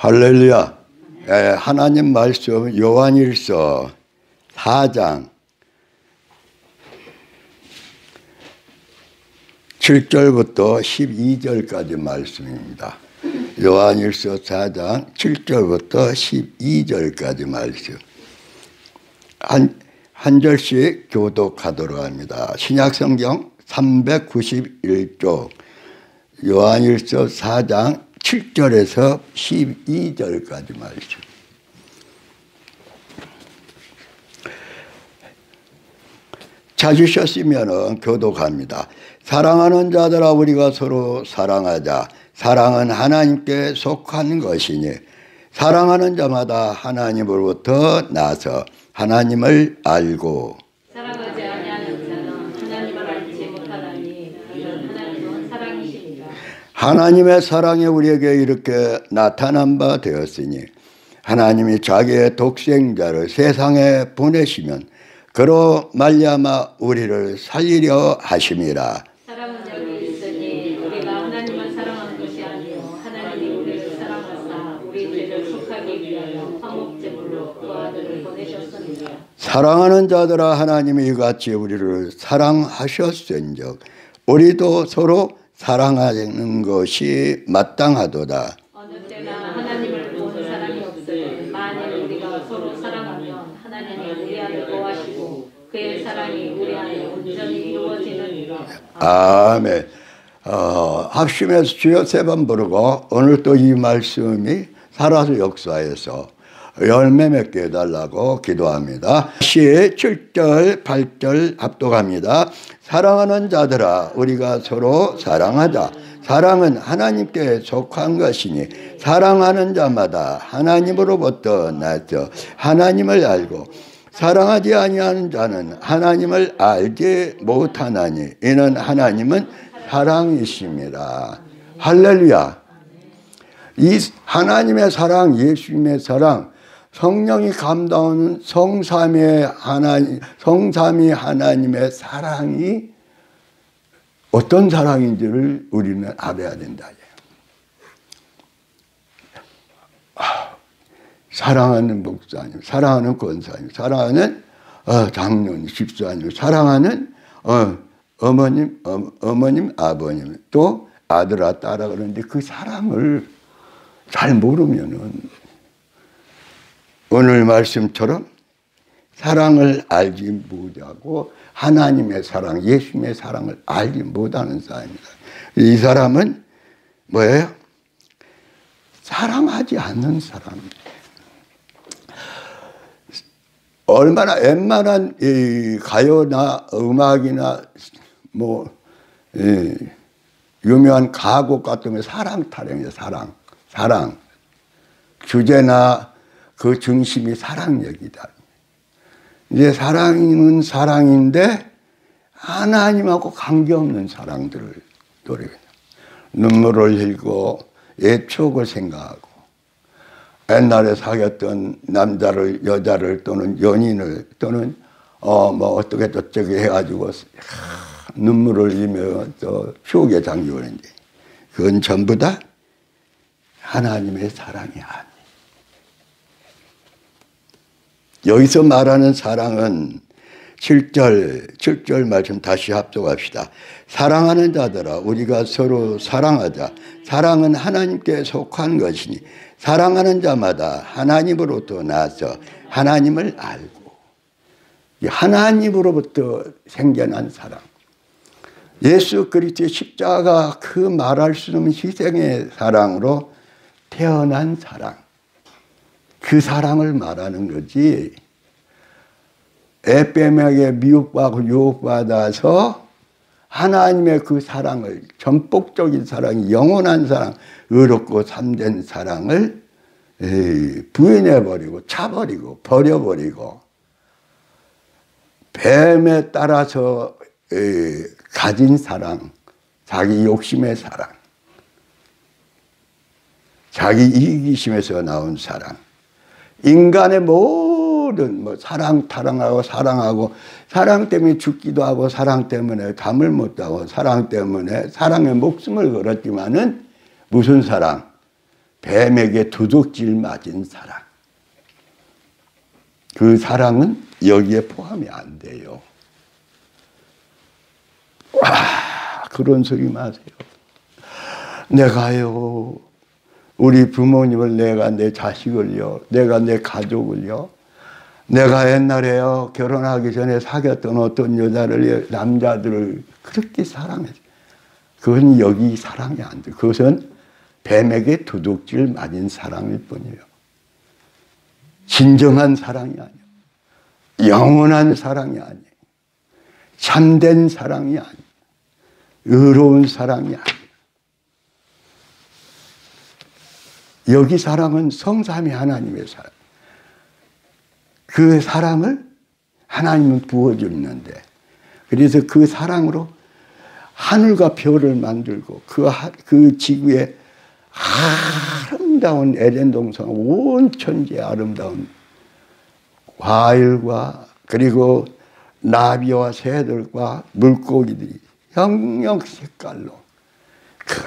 할렐루야. 하나님 말씀 요한일서 4장 7절부터 12절까지 말씀입니다. 요한일서 4장 7절부터 12절까지 말씀. 한 절씩 교독하도록 합니다. 신약성경 391쪽 요한일서 4장 7절에서 12절까지 말씀. 찾으셨으면 교독합니다. 사랑하는 자들아 우리가 서로 사랑하자. 사랑은 하나님께 속한 것이니 사랑하는 자마다 하나님으로부터 나서 하나님을 알고 사랑하지 아니하는 자는 하나님을 알지 못하나니 이는 하나님은 사랑이십니다. 하나님의 사랑이 우리에게 이렇게 나타난 바 되었으니 하나님이 자기의 독생자를 세상에 보내시면 그로 말미암아 우리를 살리려 하심이라. 사랑은 여기 있으니 우리가 하나님을 사랑하는 것이 아니요 하나님이 우리를 사랑하사 우리 죄를 속하기 위하여 화목제물로 그 아들을 보내셨습니다. 사랑하는 자들아 하나님이 이같이 우리를 사랑하셨은즉 우리도 서로 사랑하는 것이 마땅하도다. 어느 때나 하나님을 본 사람이 없으니 만일 우리가 서로 사랑하면 하나님이 우리 안에 거하시고 그의 사랑이 우리 안에 온전히 이루어지느니라. 아멘. 합심해서 주여 세 번 부르고 오늘 또 이 말씀이 살아서 역사해서 열매 맺게 해달라고 기도합니다. 7절 8절 합독합니다. 사랑하는 자들아 우리가 서로 사랑하자. 사랑은 하나님께 속한 것이니 사랑하는 자마다 하나님으로부터 나서 하나님을 알고 사랑하지 아니하는 자는 하나님을 알지 못하나니 이는 하나님은 사랑이십니다. 할렐루야. 이 하나님의 사랑, 예수님의 사랑, 성령이 감당하는 성삼위 하나님의 사랑이 어떤 사랑인지를 우리는 알아야 된다. 사랑하는 목사님, 사랑하는 권사님, 사랑하는 장로님, 집사님, 사랑하는 어머님, 아버님, 또 아들아, 딸아 그러는데 그 사랑을 잘 모르면은 오늘 말씀처럼 사랑을 알지 못하고 하나님의 사랑, 예수님의 사랑을 알지 못하는 사람입니다. 이 사람은 뭐예요? 사랑하지 않는 사람입니다. 얼마나 웬만한 이 가요나 음악이나 뭐 유명한 가곡 같은 게 사랑 타령이에요. 사랑 주제나 그 중심이 사랑력이다. 이제 사랑은 사랑인데 하나님하고 관계없는 사랑들을 노래해요. 눈물을 흘리고 옛 추억을 생각하고 옛날에 사귀었던 남자를 여자를 또는 연인을 또는 뭐 어떻게 저쩌게 해가지고 눈물을 흘리며 또 추억에 잠겨오는데 그건 전부 다 하나님의 사랑이 아니에요. 여기서 말하는 사랑은 7절 말씀 다시 합독합시다. 사랑하는 자들아 우리가 서로 사랑하자. 사랑은 하나님께 속한 것이니 사랑하는 자마다 하나님으로부터 나서 하나님을 알고 하나님으로부터 생겨난 사랑. 예수 그리스도의 십자가 그 말할 수 없는 희생의 사랑으로 태어난 사랑. 그 사랑을 말하는 거지. 에베메에게 미혹받고 유혹받아서 하나님의 그 사랑을 전폭적인 사랑, 영원한 사랑, 의롭고 참된 사랑을 부인해버리고 차버리고 버려버리고 뱀에 따라서 가진 사랑, 자기 욕심의 사랑, 자기 이기심에서 나온 사랑, 인간의 모든 뭐 사랑하고 사랑 때문에 죽기도 하고 사랑 때문에 잠을 못 자고 사랑 때문에 사랑에 목숨을 걸었지만은 무슨 사랑? 뱀에게 도둑질 맞은 사랑. 그 사랑은 여기에 포함이 안 돼요. 그런 소리 마세요. 내가요, 우리 부모님을, 내가 내 자식을요, 내가 내 가족을요, 내가 옛날에요, 결혼하기 전에 사귀었던 어떤 여자를, 남자들을 그렇게 사랑했어요. 그건 여기 사랑이 안 돼요. 그것은 뱀에게 도둑질 맞은 사랑일 뿐이에요. 진정한 사랑이 아니에요. 영원한 사랑이 아니에요. 참된 사랑이 아니에요. 의로운 사랑이 아니에요. 여기 사랑은 성삼위 하나님의 사랑. 그 사랑을 하나님은 부어주는데, 그래서 그 사랑으로 하늘과 별을 만들고 그 지구에 아름다운 에덴 동산, 온 천지의 아름다운 과일과 그리고 나비와 새들과 물고기들이 형형 색깔로 그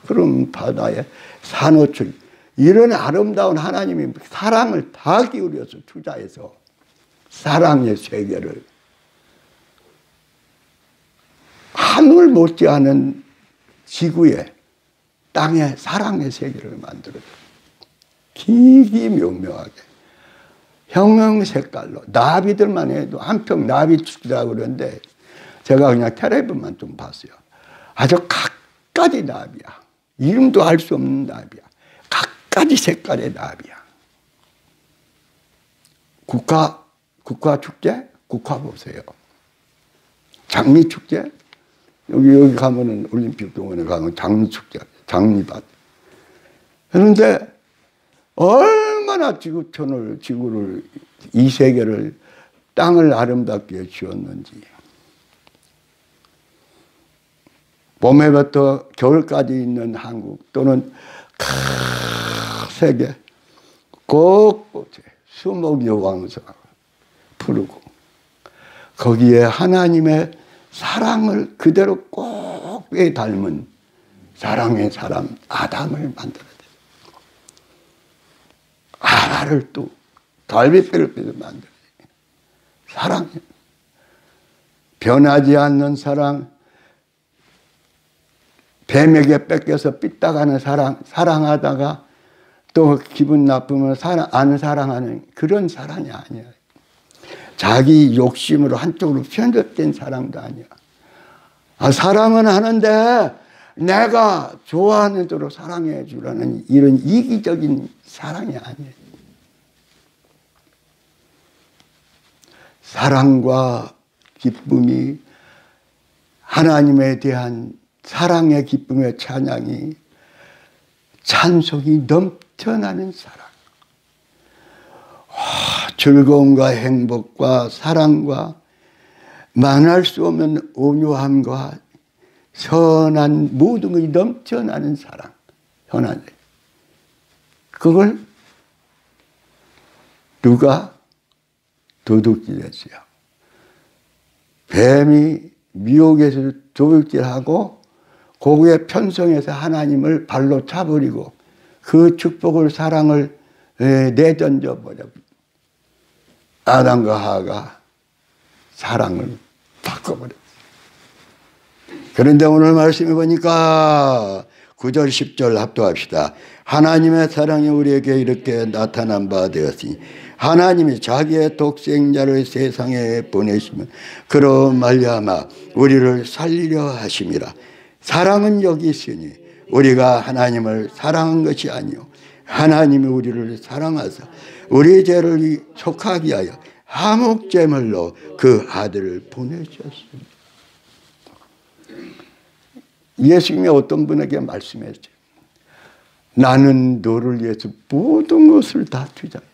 푸른 바다에 산호출, 이런 아름다운 하나님이 사랑을 다 기울여서 투자해서 사랑의 세계를, 하늘 못지않은 지구에 땅에 사랑의 세계를 만들어줘. 기기묘묘하게 형형 색깔로, 나비들만 해도 한평 나비 축제라고 그러는데 제가 그냥 텔레비만 좀 봤어요. 아주 각가지 나비야. 이름도 알 수 없는 나비야. 각가지 색깔의 나비야. 국화 축제? 국화 보세요. 장미 축제? 여기 가면은 올림픽 동원에 가면 장미 축제, 장미밭. 그런데 얼마나 지구를, 이 세계를, 땅을 아름답게 지었는지. 봄에부터 겨울까지 있는 한국 또는 세계 곳곳에 수목 여왕사 부르고, 거기에 하나님의 사랑을 그대로 꼭 닮은 사랑의 사람 아담을 만들어야 돼. 하나를 또 달빛별을 만들어야 돼. 사랑, 변하지 않는 사랑, 뱀에게 뺏겨서 삐딱하는 사랑, 사랑하다가 또 기분 나쁘면 안 사랑하는 그런 사랑이 아니야. 자기 욕심으로 한쪽으로 편협된 사랑도 아니야. 사랑은 하는데 내가 좋아하는 대로 사랑해 주라는 이런 이기적인 사랑이 아니에요. 사랑과 기쁨이, 하나님에 대한 사랑의 기쁨의 찬양이, 찬송이 넘쳐나는 사랑. 즐거움과 행복과 사랑과 말할 수 없는 온유함과 선한 모든 것이 넘쳐나는 사랑. 선한. 그걸 누가 도둑질했어요. 뱀이 미혹에서 도둑질하고 고구에 편성해서 하나님을 발로 차버리고 그 축복을, 사랑을 내던져 버려. 아담과 하와가 사랑을 바꿔버렸어요. 그런데 오늘 말씀해 보니까 9절 10절 합독합시다. 하나님의 사랑이 우리에게 이렇게 나타난 바 되었으니 하나님이 자기의 독생자를 세상에 보내시면 그로 말미암아 우리를 살리려 하심이라. 사랑은 여기 있으니 우리가 하나님을 사랑한 것이 아니요 하나님이 우리를 사랑하사 우리 죄를 속하게 하여 화목제물로 그 아들을 보내셨습니다. 예수님이 어떤 분에게 말씀했죠. 나는 너를 위해서 모든 것을 다 투자했다.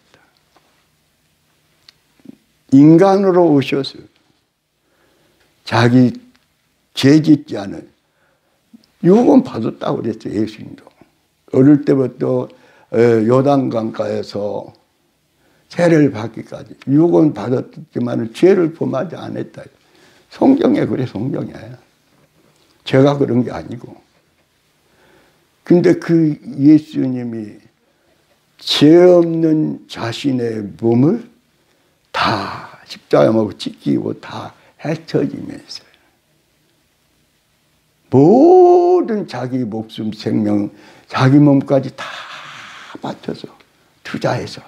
인간으로 오셔서 자기 죄 짓지 않은 유언 받았다고 그랬어요. 예수님도 어릴 때부터 요단강가에서 세례를 받기까지 유언 받았지만 죄를 범하지 않았다. 성경에 그래. 성경에 제가 그런 게 아니고 근데 그 예수님이 죄 없는 자신의 몸을 다 십자가에 못 지키고 다 헤쳐지면서 모든 자기 목숨, 생명, 자기 몸까지 다 바쳐서 투자해서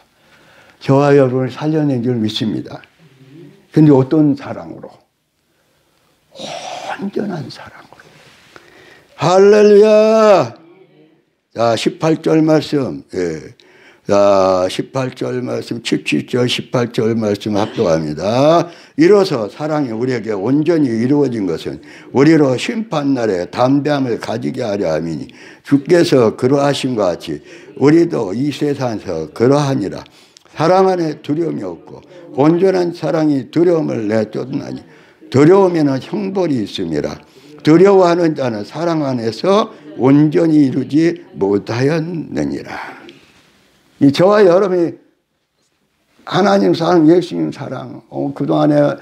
저와 여러분을 살려낸 줄 믿습니다. 근데 어떤 사랑으로? 온전한 사랑으로. 할렐루야! 자, 18절 말씀. 예. 자, 18절 말씀, 17절, 18절 말씀 합독합니다. 이로써 사랑이 우리에게 온전히 이루어진 것은 우리로 심판날에 담대함을 가지게 하려 함이니 주께서 그러하심과 같이 우리도 이 세상에서 그러하니라. 사랑 안에 두려움이 없고 온전한 사랑이 두려움을 내쫓나니 두려움에는 형벌이 있음이라. 두려워하는 자는 사랑 안에서 온전히 이루지 못하였느니라. 이 저와 여러분이 하나님 사랑, 예수님 사랑, 그동안에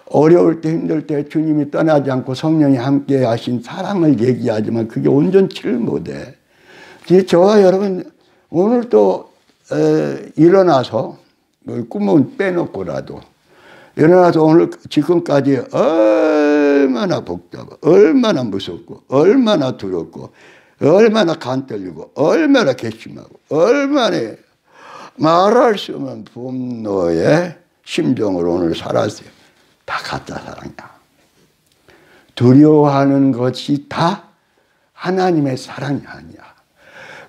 어려울 때 힘들 때 주님이 떠나지 않고 성령이 함께 하신 사랑을 얘기하지만 그게 온전치를 못해. 저와 여러분 오늘 또 일어나서 꿈은 빼놓고라도 일어나서 오늘 지금까지 얼마나 복잡하고 얼마나 무섭고 얼마나 두렵고 얼마나 간 떨리고 얼마나 괘씸하고 얼마나 말할 수 없는 분노의 심정으로 오늘 살았어요. 다 가짜 사랑이야. 두려워하는 것이 다 하나님의 사랑이 아니야.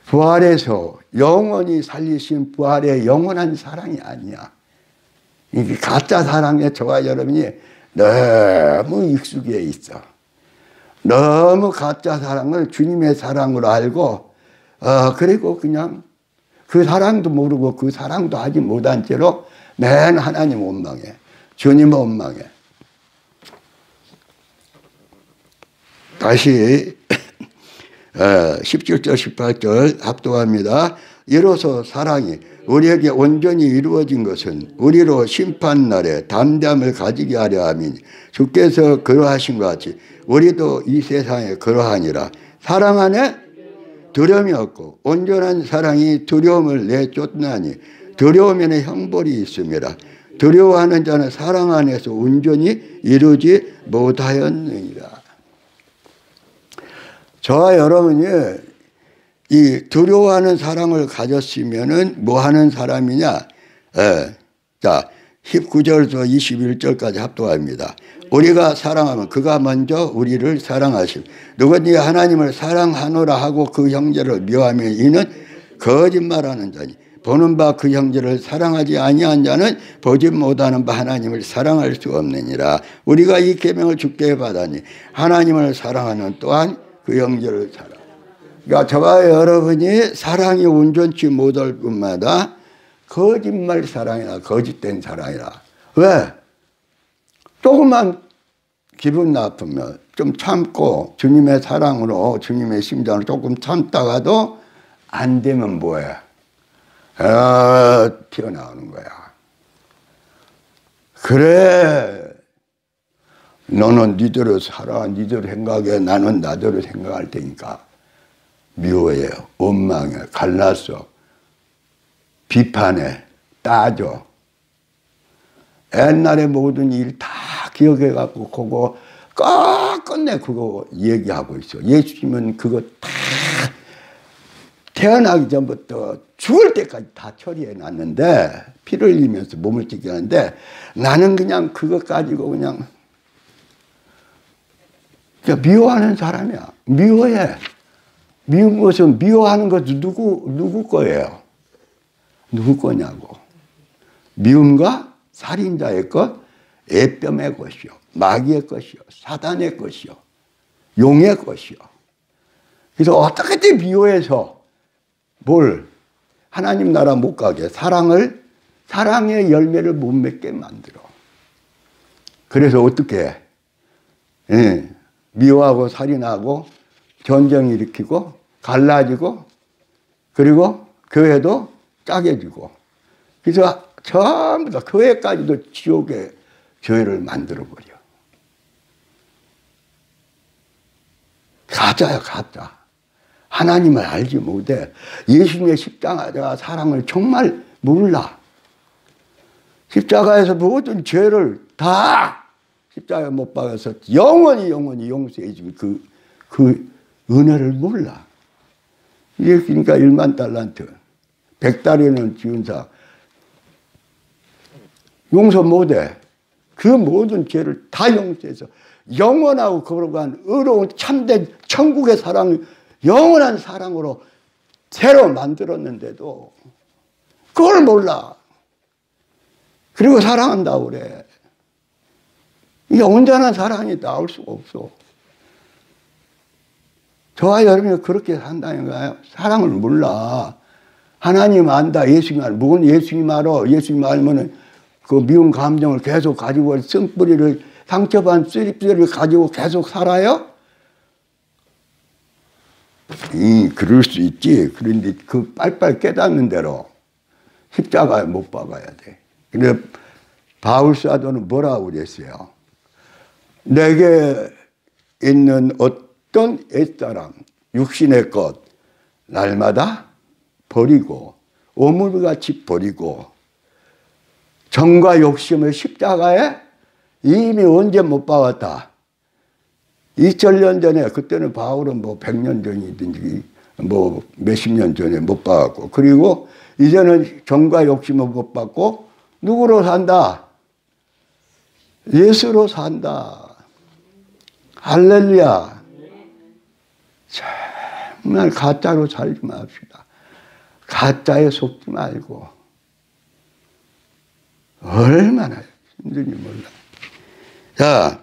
부활해서 영원히 살리신 부활의 영원한 사랑이 아니야. 이게 가짜 사랑에 저와 여러분이 너무 익숙해 있어. 너무 가짜 사랑을 주님의 사랑으로 알고 그리고 그냥 그 사랑도 모르고 그 사랑도 하지 못한 채로 맨 하나님 원망해. 주님 원망해. 다시 17절 18절 합독합니다. 이로써 사랑이 우리에게 온전히 이루어진 것은 우리로 심판날에 담대함을 가지게 하려 함이니 주께서 그러하신 것 같이 우리도 이 세상에 그러하니라. 사랑 안에 두려움이 없고 온전한 사랑이 두려움을 내쫓나니 두려움에는 형벌이 있음이라. 두려워하는 자는 사랑 안에서 온전히 이루지 못하였느니라. 저와 여러분이 이 두려워하는 사랑을 가졌으면은 뭐 하는 사람이냐? 자, 19절부터 21절까지 합독합니다. 우리가 사랑하면 그가 먼저 우리를 사랑하심. 누구든지 하나님을 사랑하노라 하고 그 형제를 미워하면 이는 거짓말하는 자니 보는 바 그 형제를 사랑하지 아니한 자는 보지 못하는 바 하나님을 사랑할 수 없느니라. 우리가 이 계명을 주께 받았니 하나님을 사랑하는 또한 그 형제를 사랑. 그러니까 저와 여러분이 사랑이 온전치 못할 뿐마다 거짓말 사랑이나 거짓된 사랑이라. 왜? 조금만 기분 나쁘면 좀 참고 주님의 사랑으로 주님의 심장을 조금 참다가도 안 되면 뭐해? 튀어나오는 거야. 그래. 너는 니대로 살아. 니대로 생각해. 나는 나대로 생각할 테니까. 미워해. 원망해. 갈라서. 비판해. 따져. 옛날의 모든 일 다 기억해갖고 그거 끝내 그거 얘기하고 있어. 예수님은 그거 다 태어나기 전부터 죽을 때까지 다 처리해놨는데 피를 흘리면서 몸을 찢기는데 나는 그냥 그것 가지고 그냥 미워하는 사람이야. 미워해. 미운 것은 미워하는 것은 누구 거예요? 누구 거냐고. 미움과 살인자의 것, 애뺨의 것이요, 마귀의 것이요, 사단의 것이요, 용의 것이요. 그래서 어떻게든 미워해서 뭘 하나님 나라 못 가게 사랑의 열매를 못 맺게 만들어. 그래서 어떻게 해? 미워하고 살인하고 전쟁 일으키고 갈라지고 그리고 교회도 짜게지고 그래서 전부 다 교회까지도 지옥의 교회를 만들어버려. 가짜야 가짜. 하나님을 알지 못해. 예수님의 십자가 사랑을 정말 몰라. 십자가에서 모든 죄를 다 십자가에 못 박아서 영원히 용서해 준 그 은혜를 몰라. 이게 그러니까 1만 달란트, 100달이는 지은사 용서 못해. 그 모든 죄를 다 용서해서 영원하고 거룩한 의로운 참된 천국의 사랑, 영원한 사랑으로 새로 만들었는데도 그걸 몰라. 그리고 사랑한다고 그래. 이게 온전한 사랑이 나올 수가 없어. 저와 여러분이 그렇게 산다는 거예요. 사랑을 몰라. 하나님 안다. 예수님 알. 뭔 예수님 알아. 예수님 알면은 그 미운 감정을 계속 가지고 쓴뿌리를 상처받은 쓰리뿌리를 가지고 계속 살아요? 그럴 수 있지. 그런데 그 빨빨 깨닫는 대로 십자가에 못 박아야 돼. 근데 바울 사도는 뭐라고 그랬어요? 내게 있는 어떤 옛사람, 육신의 것 날마다 버리고 오물같이 버리고 정과 욕심을 십자가에 이미 언제 못 박았다. 2000년 전에, 그때는 바울은 뭐 100년 전이든지 뭐 몇십 년 전에 못 박았고, 그리고 이제는 정과 욕심을 못 박고 누구로 산다? 예수로 산다. 할렐루야. 정말 가짜로 살지 맙시다. 가짜에 속지 말고. 얼마나 힘든지 몰라. 자,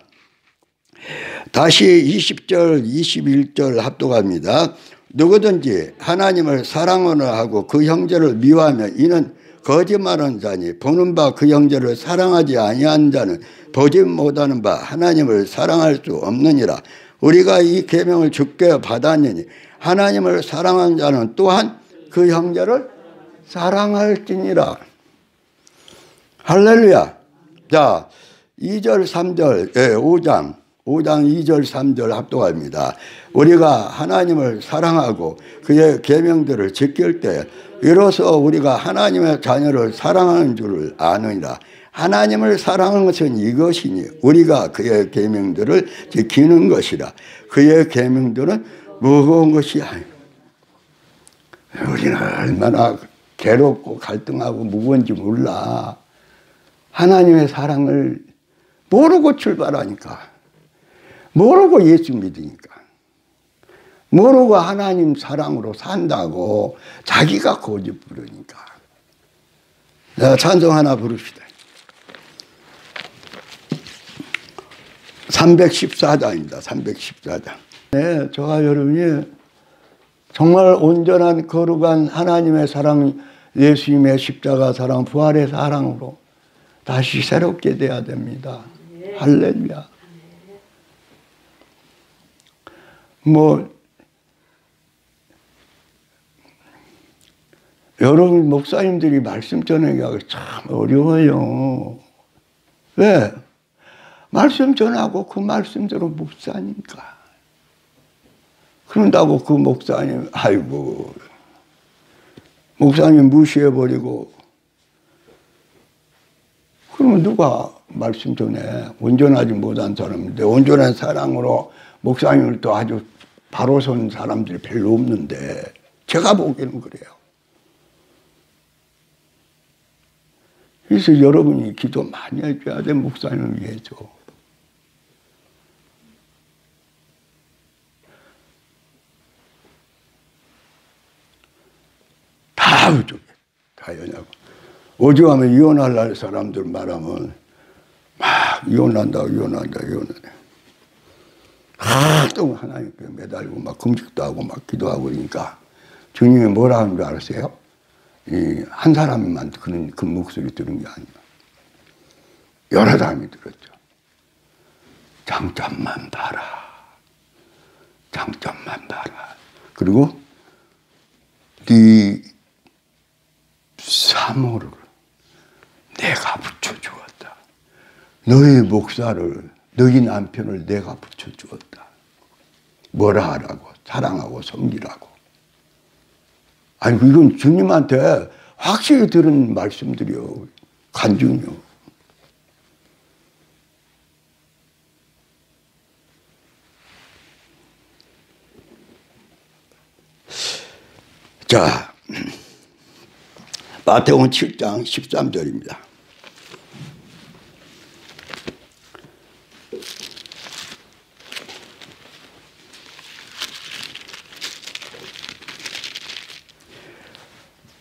다시 20절, 21절 합독합니다. 누구든지 하나님을 사랑하려 하고 그 형제를 미워하면 이는 거짓말하는 자니 보는 바 그 형제를 사랑하지 아니하는 자는 보지 못하는 바 하나님을 사랑할 수 없느니라. 우리가 이 계명을 주께 받았느니 하나님을 사랑하는 자는 또한 그 형제를 사랑할지니라. 할렐루야. 자, 2절, 3절, 5장 2절, 3절 합독합니다. 우리가 하나님을 사랑하고 그의 계명들을 지킬 때 이로써 우리가 하나님의 자녀를 사랑하는 줄을 아느니라. 하나님을 사랑하는 것은 이것이니 우리가 그의 계명들을 지키는 것이라. 그의 계명들은 무거운 것이 아니라. 우리는 얼마나 괴롭고 갈등하고 무거운지 몰라. 하나님의 사랑을 모르고 출발하니까, 모르고 예수 믿으니까, 모르고 하나님 사랑으로 산다고 자기가 고집 부르니까. 자, 찬송 하나 부릅시다. 314장입니다. 314장. 네, 저와 여러분이 정말 온전한 거룩한 하나님의 사랑, 예수님의 십자가 사랑, 부활의 사랑으로 다시 새롭게 돼야 됩니다. 할렐루야. 여러분 목사님들이 말씀 전하기가 참 어려워요. 왜? 말씀 전하고 그 말씀대로 못 사니까. 그런다고 그 목사님, 아이고, 목사님 무시해버리고, 그러면 누가 말씀 전해? 온전하지 못한 사람인데, 온전한 사랑으로 목사님을 또 아주 바로 선 사람들이 별로 없는데, 제가 보기에는 그래요. 그래서 여러분이 기도 많이 해줘야 돼, 목사님을 위해서. 다 부족해. 다 연하고. 오죽하면 이혼할 사람들 말하면 막 이혼한다. 또 하나님께 매달리고 막 금식도 하고 막 기도하고 그러니까 주님이 뭐라 하는 줄 알았어요? 한 사람만 그 목소리 들은 게 아니라 여러 사람이 들었죠. 장점만 봐라. 장점만 봐라. 그리고 네 사모를 내가 붙여주었다. 너희 목사를, 너희 남편을 내가 붙여주었다. 뭐라 하라고? 사랑하고 섬기라고. 아니, 이건 주님한테 확실히 들은 말씀들이요. 간증이요. 자, 마태복음 7장 13절입니다.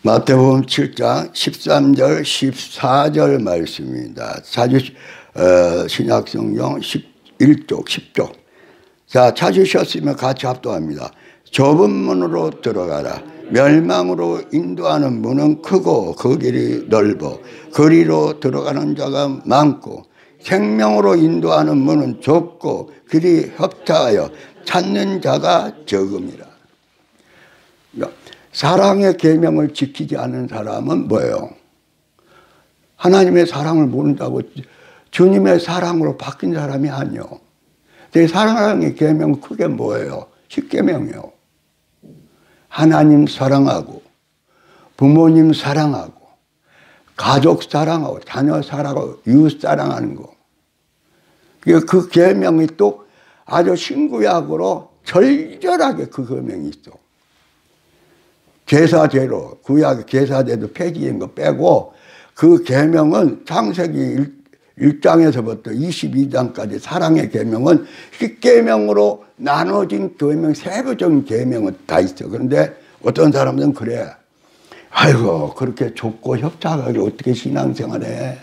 마태복음 7장 13절 14절 말씀입니다. 신약성경 11쪽 10쪽. 자, 찾으셨으면 같이 합독합니다. 좁은 문으로 들어가라. 멸망으로 인도하는 문은 크고 그 길이 넓어 그리로 들어가는 자가 많고 생명으로 인도하는 문은 좁고 길이 협착하여 찾는 자가 적음이라. 사랑의 계명을 지키지 않는 사람은 뭐예요? 하나님의 사랑을 모른다고 주님의 사랑으로 바뀐 사람이 아니요. 내 사랑의 계명은 크게 뭐예요? 10계명이요. 하나님 사랑하고 부모님 사랑하고 가족 사랑하고 자녀 사랑하고 이웃 사랑하는 거. 그 계명이 또 아주 신구약으로 절절하게 그 계명이 있어. 제사제로 구약 제사제도 폐지된 거 빼고 그 계명은 창세기 1장에서부터 22장까지 사랑의 계명은 10계명으로 나눠진 계명, 세부적인 계명은 다 있어. 그런데 어떤 사람들은 그래. 아이고, 그렇게 좁고 협착하게 어떻게 신앙생활해.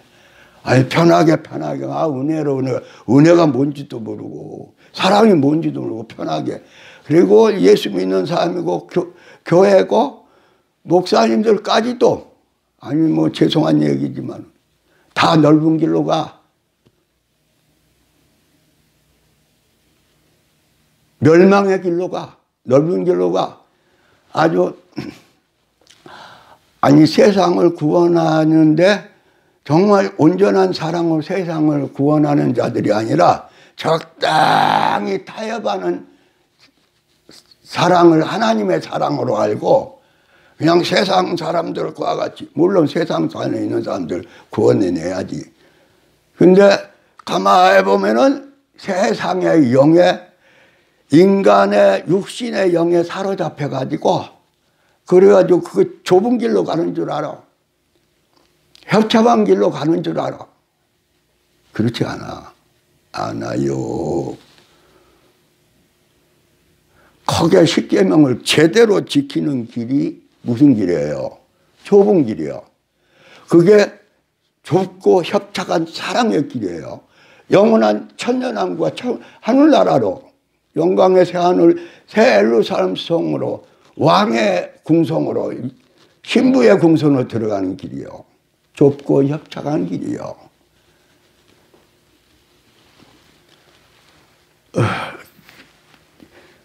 아니, 편하게. 아, 은혜가 뭔지도 모르고, 사랑이 뭔지도 모르고, 편하게. 그리고 예수 믿는 사람이고, 교회고, 목사님들까지도, 아니, 뭐, 죄송한 얘기지만, 다 넓은 길로 가. 멸망의 길로 가. 넓은 길로 가. 아주, 아니, 세상을 구원하는데 정말 온전한 사랑으로 세상을 구원하는 자들이 아니라 적당히 타협하는 사랑을 하나님의 사랑으로 알고 그냥 세상 사람들과 같이, 물론 세상 안에 있는 사람들 구원해내야지. 근데 가만히 보면은 세상의 영에, 인간의 육신의 영에 사로잡혀가지고, 그래가지고 그 좁은 길로 가는 줄 알아. 협착한 길로 가는 줄 알아. 그렇지 않아요. 크게 10계명을 제대로 지키는 길이 무슨 길이에요? 좁은 길이에요. 그게 좁고 협착한 사랑의 길이에요. 영원한 천년왕국과 하늘나라로, 영광의 새하늘, 새 예루살렘 성으로, 왕의 궁성으로, 신부의 궁성으로 들어가는 길이요. 좁고 협착한 길이요.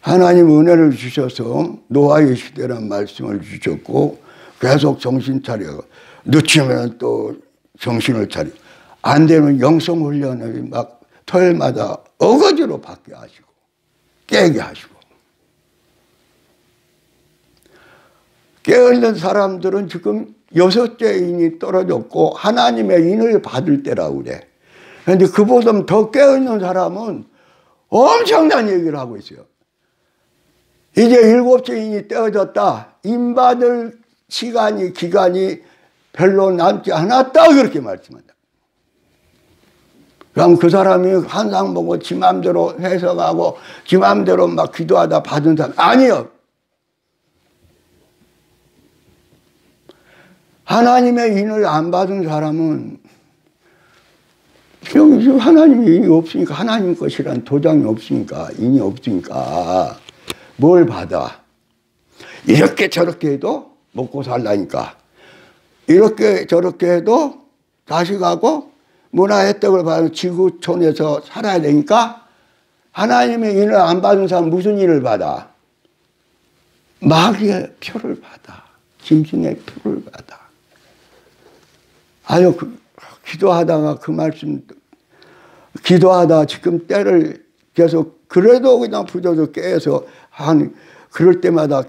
하나님 은혜를 주셔서 노아의 시대라는 말씀을 주셨고, 계속 정신 차려. 늦추면 또 정신을 차려. 안 되면 영성훈련을 막 토요일마다 어거지로 받게 하시고, 깨게 하시고. 깨어있는 사람들은 지금 6째 인이 떨어졌고 하나님의 인을 받을 때라고 그래. 그런데 그보다 더 깨어있는 사람은 엄청난 얘기를 하고 있어요. 이제 7째 인이 떼어졌다. 인 받을 기간이 별로 남지 않았다. 그렇게 말씀한다. 그럼 그 사람이 환상 보고 지 맘대로 해석하고 지 맘대로 막 기도하다 받은 사람 아니요. 하나님의 인을 안 받은 사람은 하나님의 인이 없으니까, 하나님 것이란 도장이 없으니까, 인이 없으니까 뭘 받아? 이렇게 저렇게 해도 먹고 살라니까, 이렇게 저렇게 해도 자식하고 문화 혜택을 받는 지구촌에서 살아야 되니까 하나님의 인을 안 받은 사람은 무슨 인을 받아? 마귀의 표를 받아. 짐승의 표를 받아. 아유, 기도하다가 그 말씀, 기도하다 지금 때를 계속, 그래도 그냥 부져서 깨서 그럴 때마다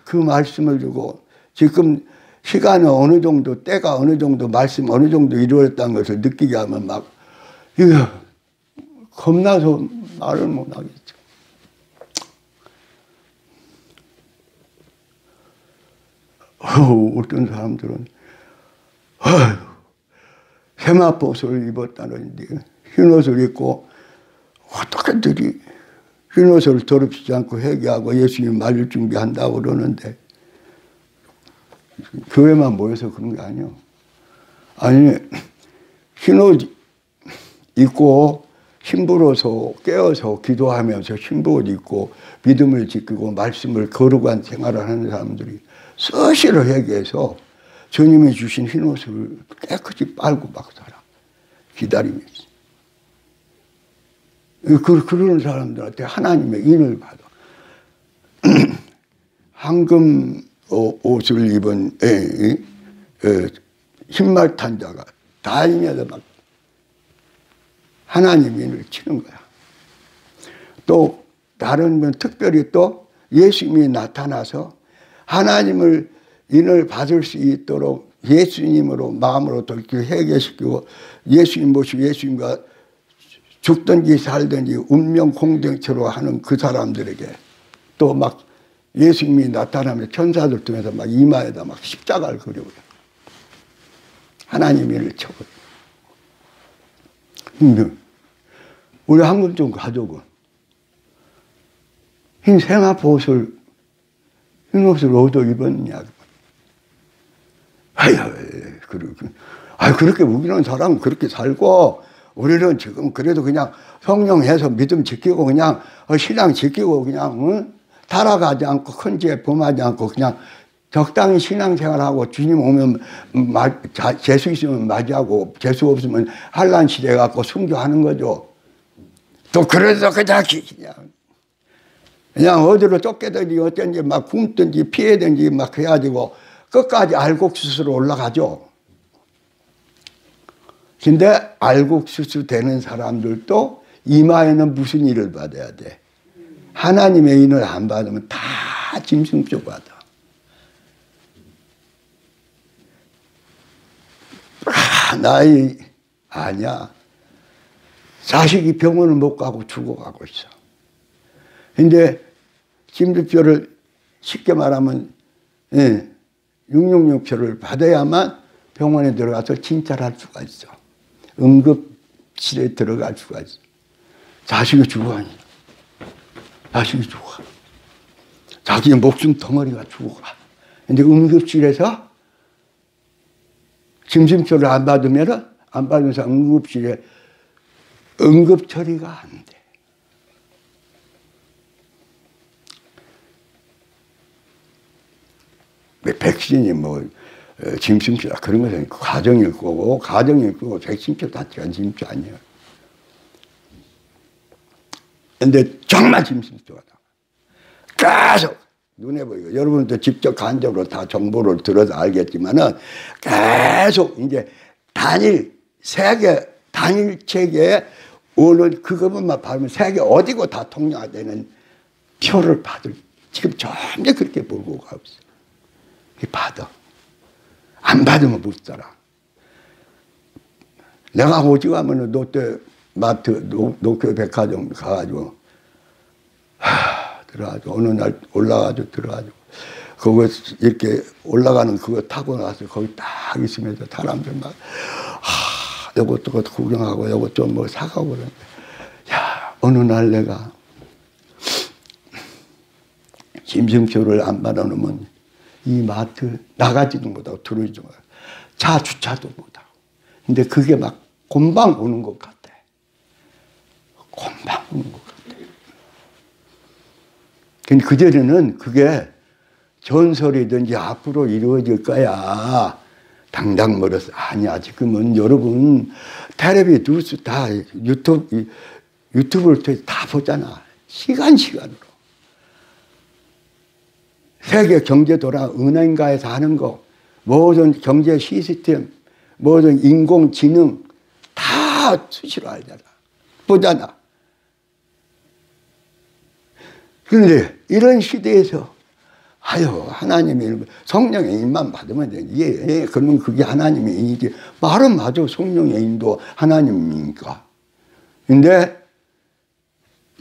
그 말씀을 주고 지금 시간은 어느 정도 때가 어느 정도 말씀 어느 정도 이루어졌다는 것을 느끼게 하면 막 이거 겁나서 말을 못 하겠죠. 어떤 사람들은 세마포옷을 입었다는데 흰옷을 입고 어떻게들이 흰옷을 더럽히지 않고 회개하고 예수님 말릴 준비한다고 그러는데 교회만 모여서 그런 게 아니에요. 아니 흰옷 입고 힘부어서 깨어서 기도하면서 흰옷 입고 믿음을 지키고 말씀을 거룩한 생활을 하는 사람들이 수시로 회개해서 주님이 주신 흰옷을 깨끗이 빨고 막 살아. 기다리면서. 그런 사람들한테 하나님의 인을 받아. 황금 옷을 입은 흰말 탄 자가 다니면서 막 하나님 인을 치는 거야. 또 다른 분 특별히 또 예수님이 나타나서 하나님을 인을 받을 수 있도록 예수님으로 마음으로 돌이켜 회개시키고 예수님 모시고 예수님과 죽든지 살든지 운명 공동체로 하는 그 사람들에게 또 막 예수님이 나타나면 천사들 통해서 막 이마에다 막 십자가를 그려요. 하나님 인을 쳐버려. 우리 한국종 가족은 흰 세마포 옷을 흰 옷을 어디서 입었냐. 그렇게 우리는 사람은 그렇게 살고 우리는 지금 그래도 그냥 성령해서 믿음 지키고 그냥 신앙 지키고 그냥 타락하지 않고 큰 죄 범하지 않고 그냥 적당히 신앙생활하고 주님 오면 재수 있으면 맞이하고 재수 없으면 환난 시대 갖고 순교하는 거죠. 또 그래서 그냥 어디로 쫓겨든지 어쩐지 막 굶든지 피해든지 막 해가지고 끝까지 알곡수수로 올라가죠. 근데 알곡수수 되는 사람들도 이마에는 무슨 일을 받아야 돼? 하나님의 인을 안 받으면 다 짐승쪽 받아. 나이 아니야. 자식이 병원을 못 가고 죽어가고 있어. 근데 진급표를 쉽게 말하면 666표를 받아야만 병원에 들어가서 진찰할 수가 있어. 응급실에 들어갈 수가 있어. 자식이 죽어가니. 자식이 죽어가. 자기의 목숨 덩어리가 죽어가. 근데 응급실에서 짐승표를 안 받으면서 응급실에 응급 처리가 안 돼. 백신이 뭐 짐승표 그런 것은 과정일 거고 과정일 거고 백신표 자체가 짐승표 아니야. 근데 정말 짐승표가 나와. 계속 눈에 보이고 여러분도 직접 간접으로 다 정보를 들어서 알겠지만은 계속 이제 세계 단일 체계에 오늘 그것만 받으면 세계 어디고 다 통용되는 표를 받을 지금 점점 그렇게 몰고 가고 있어. 받아. 안 받으면 못 살아. 내가 오직 하면은 롯데마트, 노크 백화점 가가지고, 들어가지고, 어느 날 올라가지고 들어가지고, 그거 이렇게 올라가는 그거 타고 나서 거기 딱 있으면서 사람들 막, 요것도 구경하고, 요것 좀 뭐 사가고 그러는데, 야, 어느 날 내가 짐승표를 안 받아놓으면 이 마트 나가지도 못하고 들어오지도 못하고 차 주차도 못하고. 근데 그게 막 곰방 오는 것 같아. 곰방 오는 것 같아. 근데 그전에는 그게 전설이든지 앞으로 이루어질 거야. 당장 멀었어. 아니야. 지금은 여러분 텔레비 뉴스 다 유튜브를 통해서 다 보잖아. 시간으로. 세계 경제 돌아 은행가에서 하는 거, 모든 경제 시스템, 모든 인공지능 다 수시로 알잖아. 보잖아. 그런데 이런 시대에서 아유, 하나님의 성령의 인만 받으면 돼. 예, 그러면 그게 하나님의 인이지. 말은 맞아. 성령의 인도 하나님이니까. 근데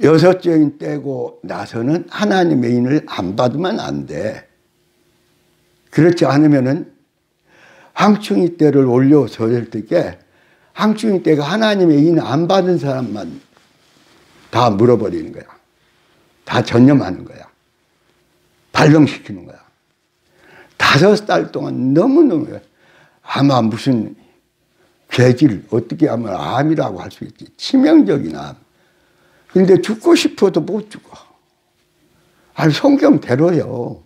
여섯째 인 떼고 나서는 하나님의 인을 안 받으면 안 돼. 그렇지 않으면은 항충이 때를 올려서릴 때게 항충이 때가 하나님의 인을 안 받은 사람만 다 물어버리는 거야. 다 전념하는 거야. 발령시키는 거야. 5달 동안 너무너무 아마 무슨 괴질, 어떻게 하면 암이라고 할 수 있지. 치명적인 암. 근데 죽고 싶어도 못 죽어. 아니, 성경대로요.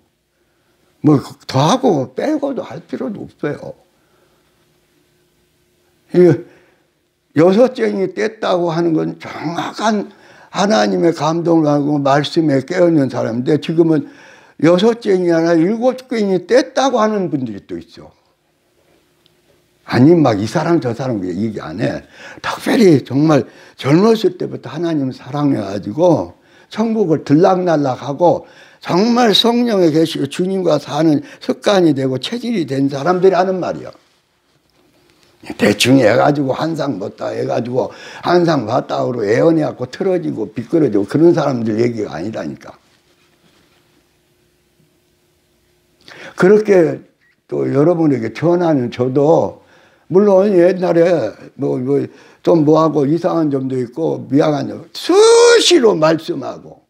뭐 더하고 빼고도 할 필요도 없어요. 여섯째인이 뗐다고 하는 건 정확한 하나님의 감동을 하고 말씀에 깨어있는 사람인데 지금은 여섯째인이 아니라 7개인이 뗐다고 하는 분들이 또 있어. 아니 막 이 사람 저 사람 얘기 안 해. 특별히 정말 젊었을 때부터 하나님을 사랑해가지고 천국을 들락날락하고 정말 성령에 계시고 주님과 사는 습관이 되고 체질이 된 사람들이 하는 말이야. 대충 해가지고 한상 봤다 해가지고 한상 봤다고 애원해갖고 틀어지고 비끄러지고 그런 사람들 얘기가 아니라니까. 그렇게 또 여러분에게 전하는 저도 물론 옛날에 좀 뭐하고 이상한 점도 있고 미약한 점 수시로 말씀하고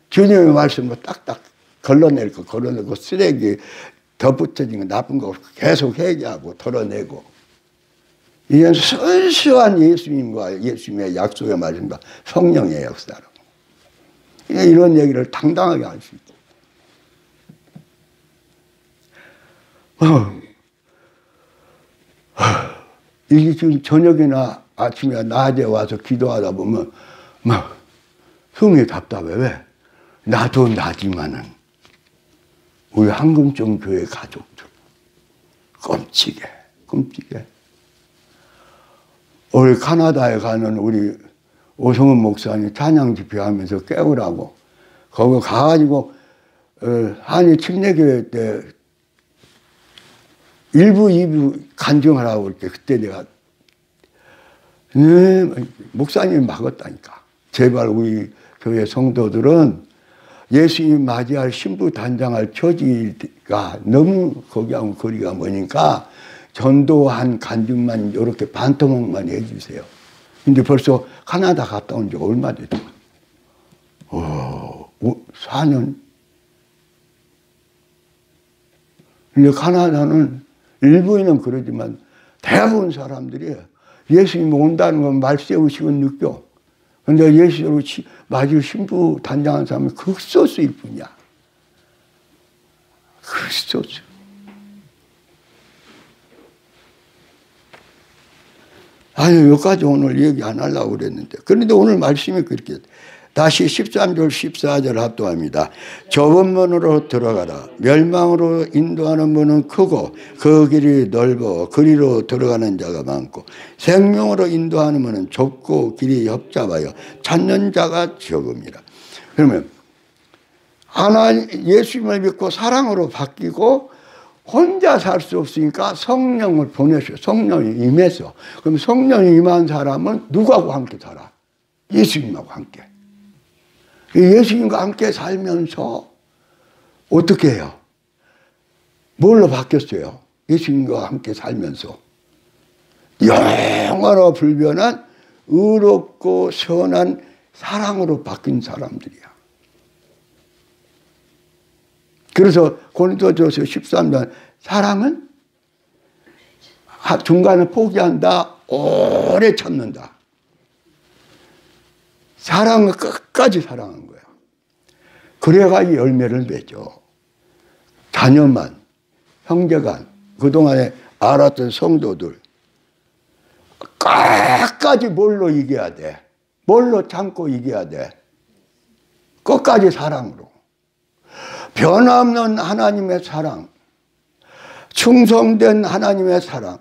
주님의 말씀을 딱딱 걸러낼 거 걸러내고 쓰레기 덧붙여진 거 나쁜 거 계속 얘기하고 덜어내고 이건 순수한 예수님과 예수님의 약속의 말씀과 성령의 역사라고 이런 얘기를 당당하게 할 수 있고 이게 지금 저녁이나 아침이나 낮에 와서 기도하다 보면 막 숨이 답답해. 왜? 나도 나지만은 우리 황금종 교회 가족들 끔찍해. 우리 캐나다에 가는 우리 오성훈 목사님 찬양 집회하면서 깨우라고 거기 가가지고 한일 침례교회 때 1부, 2부 간증하라고 그럴 때 그때 내가 목사님이 막았다니까. 제발 우리 교회 성도들은 예수님 맞이할 신부 단장할 처지가 너무 거기하고 거리가 머니까 전도한 간증만 이렇게 반토막만 해주세요. 근데 벌써 캐나다 갔다 온 지 얼마 됐다. 4년. 근데 캐나다는 일부인은 그러지만 대부분 사람들이 예수님 온다는 건 말세우시고 느껴. 그런데 예수로 맞을 신부 단장한 사람이 극소수일 뿐이야. 극소수. 아니 여기까지 오늘 얘기 안 하려고 그랬는데 그런데 오늘 말씀이 그렇게 다시 13절 14절 합독합니다. 좁은 문으로 들어가라. 멸망으로 인도하는 문은 크고 그 길이 넓어 그리로 들어가는 자가 많고 생명으로 인도하는 문은 좁고 길이 협잡하여 찾는 자가 적음이라. 그러면 예수님을 믿고 사랑으로 바뀌고 혼자 살 수 없으니까 성령을 보내셔. 성령이 임해서. 그럼 성령이 임한 사람은 누구하고 함께 살아? 예수님하고 함께. 예수님과 함께 살면서 어떻게 해요? 뭘로 바뀌었어요? 예수님과 함께 살면서 영원하고 불변한 의롭고 선한 사랑으로 바뀐 사람들이야. 그래서 고린도전서 13장 사랑은 중간에 포기한다, 오래 참는다. 사랑은 끝까지 사랑한 거야. 그래가 이 열매를 맺죠. 자녀만, 형제간, 그동안에 알았던 성도들 끝까지 뭘로 이겨야 돼? 뭘로 참고 이겨야 돼? 끝까지 사랑으로. 변함없는 하나님의 사랑, 충성된 하나님의 사랑,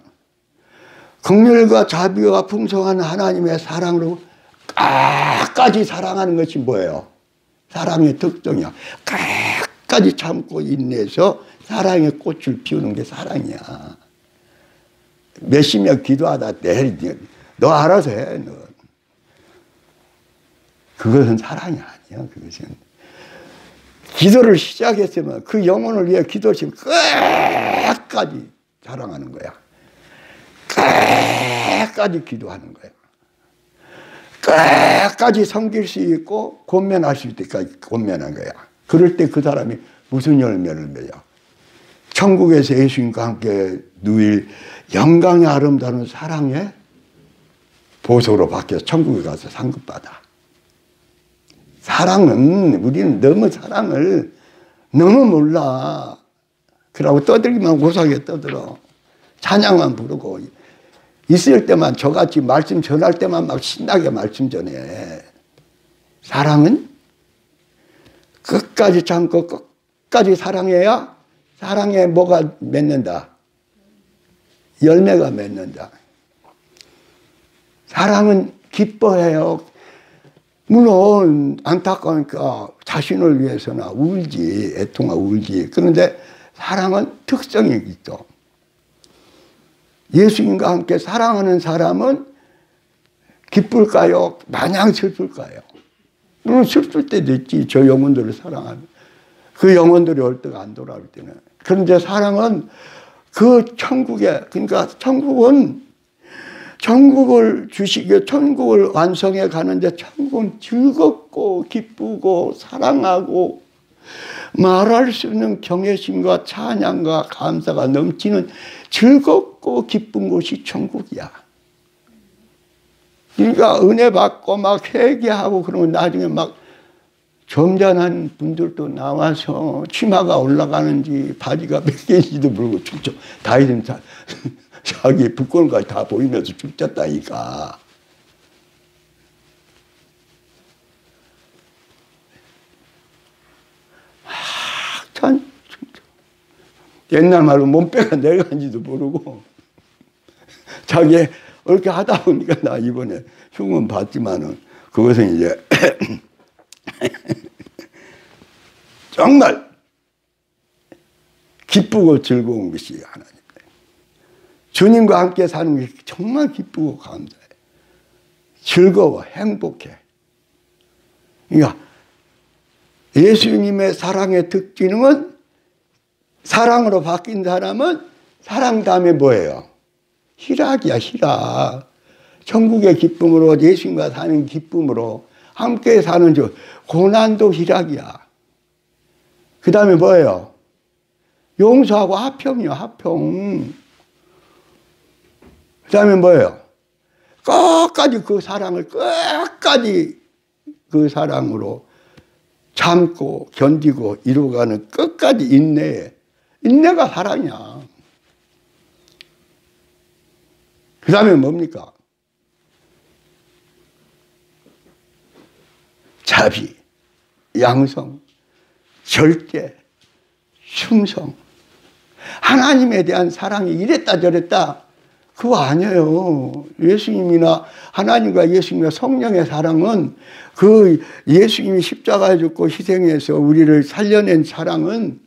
긍휼과 자비가 풍성한 하나님의 사랑으로 끝까지 사랑하는 것이 뭐예요? 사랑의 특성이야. 끝까지 참고 인내해서 사랑의 꽃을 피우는 게 사랑이야. 몇십 명 기도하다 내리 너 알아서 해. 너. 그것은 사랑이 아니야. 그것은 기도를 시작했으면 그 영혼을 위해 기도했으면 끝까지 사랑하는 거야. 끝까지 기도하는 거야. 끝까지 섬길 수 있고 권면할 수 있을 때까지 권면한 거야. 그럴 때 그 사람이 무슨 열매를 맺어? 천국에서 예수님과 함께 누릴 영광의 아름다운 사랑의 보석으로 바뀌어서 천국에 가서 상급받아. 사랑은 우리는 너무 사랑을 너무 몰라. 그러고 떠들기만 고상하게 떠들어. 찬양만 부르고 있을 때만 저같이 말씀 전할 때만 막 신나게 말씀 전해. 사랑은 끝까지 참고 끝까지 사랑해야 사랑에 뭐가 맺는다? 열매가 맺는다. 사랑은 기뻐해요. 물론 안타까우니까 자신을 위해서나 울지, 애통하고 울지. 그런데 사랑은 특성이 있죠. 예수님과 함께 사랑하는 사람은 기쁠까요? 마냥 슬플까요? 물론 슬플 때도 있지. 저 영혼들을 사랑하는. 그 영혼들이 올 때가 안 돌아올 때는. 그런데 사랑은 그 천국에, 그러니까 천국을 주시게, 천국을 완성해 가는데 천국은 즐겁고 기쁘고 사랑하고 말할 수 없는 경외심과 찬양과 감사가 넘치는 즐겁고 기쁜 곳이 천국이야. 그러니까 은혜 받고 막 회개하고 그러면 나중에 막 점잖은 분들도 나와서 치마가 올라가는지 바지가 몇 개인지도 모르고 춤춰. 다이든 자기 부끄러움까지 다 보이면서 춤췄다니까. 참 옛날 말로 몸빼가 내려간지도 모르고 자기 이렇게 하다 보니까 나 이번에 흉은 봤지만은 그것은 이제 정말 기쁘고 즐거운 것이 하나님. 주님과 함께 사는 것이 정말 기쁘고 감사해. 즐거워, 행복해. 그러니까 예수님의 사랑의 특징은 사랑으로 바뀐 사람은 사랑 다음에 뭐예요? 희락이야, 희락. 천국의 기쁨으로 예수님과 사는 기쁨으로 함께 사는 저 고난도 희락이야. 그 다음에 뭐예요? 용서하고 화평이요, 화평. 그 다음에 뭐예요? 끝까지 그 사랑을 끝까지 그 사랑으로 참고 견디고 이루어가는 끝까지 인내해. 인내가 사랑이야. 그 다음에 뭡니까? 자비, 양성, 절제, 충성. 하나님에 대한 사랑이 이랬다 저랬다 그거 아니에요. 예수님이나 하나님과 예수님과 성령의 사랑은 그 예수님이 십자가에 죽고 희생해서 우리를 살려낸 사랑은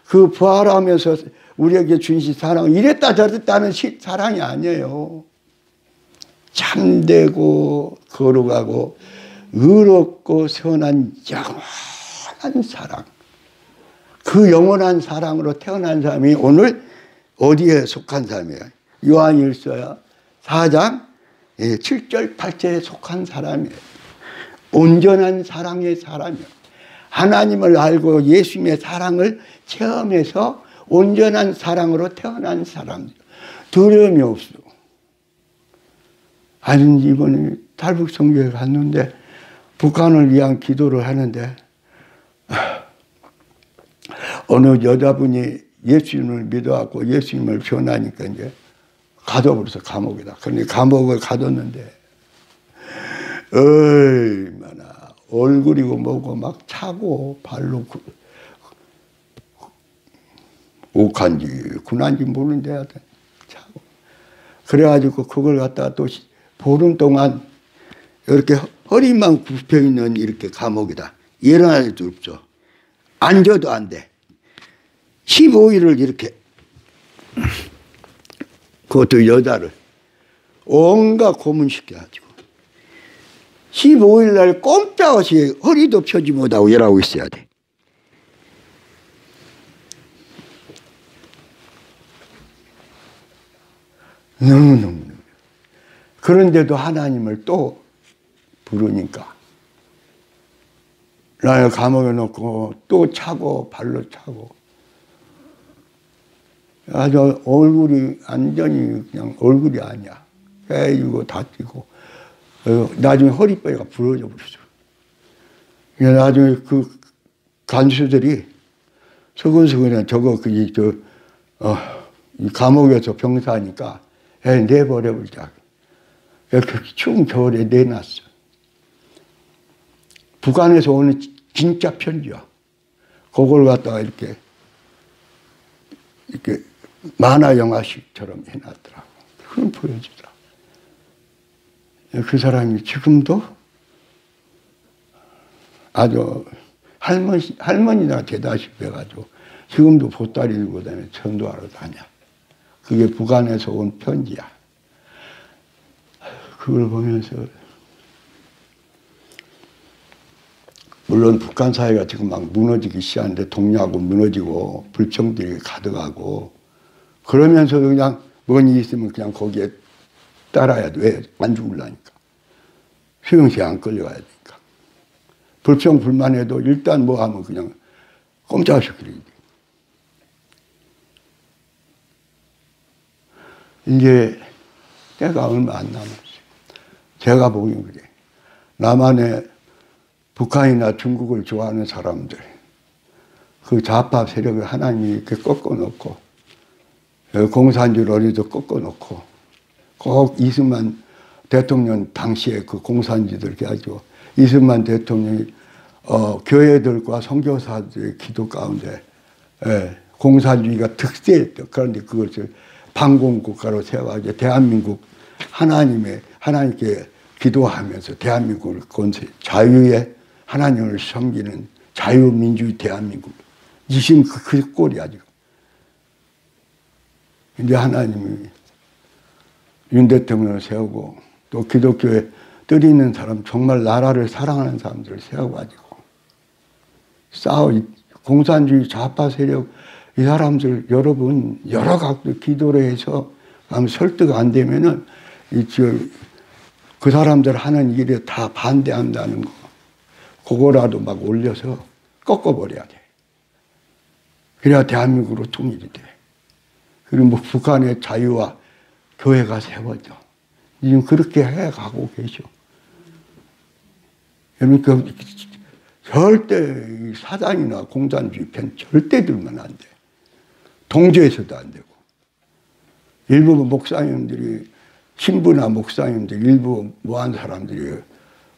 그 부활하면서 우리에게 주신 사랑은 이랬다 저랬다는 사랑이 아니에요. 참되고 거룩하고 의롭고 선한 영원한 사랑. 그 영원한 사랑으로 태어난 사람이 오늘 어디에 속한 사람이에요? 요한일서 4장 7절 8절에 속한 사람이에요. 온전한 사랑의 사람이에요. 하나님을 알고 예수님의 사랑을 체험해서 온전한 사랑으로 태어난 사람들. 두려움이 없어. 아니 이번에 탈북선교에 갔는데 북한을 위한 기도를 하는데 어느 여자분이 예수님을 믿어갖고 예수님을 변하니까 이제 가둬버려서 감옥이다. 그러니 감옥을 가뒀는데 얼마나 얼굴이고 뭐고 막 차고 발로 옥한지 군한지 모르는데 하여튼 차고 그래가지고 그걸 갖다가 또 보름 동안 이렇게 허리만 굽혀있는 이렇게 감옥이다. 일어날 수 없어. 앉아도 안 돼. 15일을 이렇게, 그것도 여자를 온갖 고문시켜가지고 15일 날 꼼짝없이 허리도 펴지 못하고 일하고 있어야 돼. 너무너무. 그런데도 하나님을 또 부르니까 나를 감옥에 넣고 또 차고 발로 차고 아주 얼굴이 완전히 그냥 얼굴이 아니야. 해이고 다치고 나중에 허리뼈가 부러져 버렸어. 나중에 그 간수들이 서근서근 저거 이 감옥에서 병사니까 내버려버리자. 이렇게 추운 겨울에 내놨어. 북한에서 오는 진짜 편지야. 그걸 갖다가 이렇게 만화 영화식처럼 해놨더라고. 그걸 보여주더라. 그 사람이 지금도 아주 할머니나 되다시피 해가지고 지금도 보따리 들고 다녀 전도하러 다녀. 그게 북한에서 온 편지야. 그걸 보면서 물론 북한 사회가 지금 막 무너지기 시작하는데 동료하고 무너지고 불평들이 가득하고 그러면서도 그냥 뭔 일이 있으면 그냥 거기에 따라야 돼. 왜? 안 죽으려니까. 수용소에 안 끌려가야 되니까. 불평 불만해도 일단 뭐 하면 그냥 꼼짝없이 그러게 돼. 이제 때가 얼마 안 남았어요. 제가 보기엔 그래. 남한의 북한이나 중국을 좋아하는 사람들, 그 좌파 세력을 하나님이 이렇게 꺾어놓고, 공산주의 어리도 꺾어놓고, 꼭 이승만 대통령 당시에 그 공산주의들 가지고, 이승만 대통령이, 교회들과 선교사들의 기도 가운데, 공산주의가 득세했다. 그런데 그것을 반공국가로 세워가지고 대한민국 하나님께 기도하면서 대한민국을 건설, 자유의 하나님을 섬기는 자유민주주의 대한민국. 지금 그 꼴이야, 지금. 근데 하나님이 윤 대통령을 세우고 또 기독교에 뜰 있는 사람, 정말 나라를 사랑하는 사람들을 세워가지고 공산주의 좌파 세력, 이 사람들 여러분 여러 각도 기도를 해서 설득 안 되면은 그 사람들 하는 일에 다 반대한다는 거. 그거라도 막 올려서 꺾어버려야 돼. 그래야 대한민국으로 통일이 돼. 그리고 뭐 북한의 자유와 교회가 세워져. 지금 그렇게 해가고 계셔. 그러니까 절대 사단이나 공산주의 편 절대 들면 안 돼. 동조해서도 안 되고. 일부 목사님들이, 신부나 목사님들, 일부 뭐한 사람들이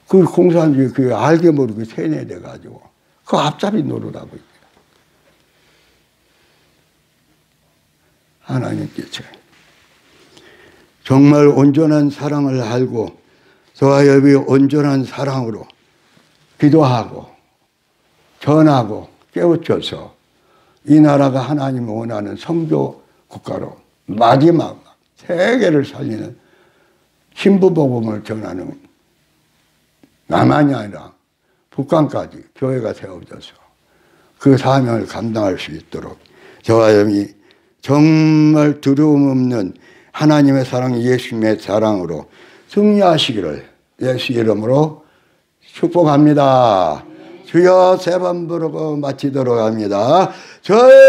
그 공산주의 그 알게 모르게 세뇌돼가지고 그 앞잡이 노릇하고 있어요. 하나님께서 정말 온전한 사랑을 알고 저와 여비 온전한 사랑으로 기도하고 전하고 깨우쳐서 이 나라가 하나님이 원하는 선교 국가로 마지막 세계를 살리는 신부복음을 전하는 남한이 아니라 북한까지 교회가 세워져서 그 사명을 감당할 수 있도록 저와 여비 정말 두려움 없는 하나님의 사랑, 예수님의 사랑으로 승리하시기를 예수 이름으로 축복합니다. 주여 세 번 부르고 마치도록 합니다. 저요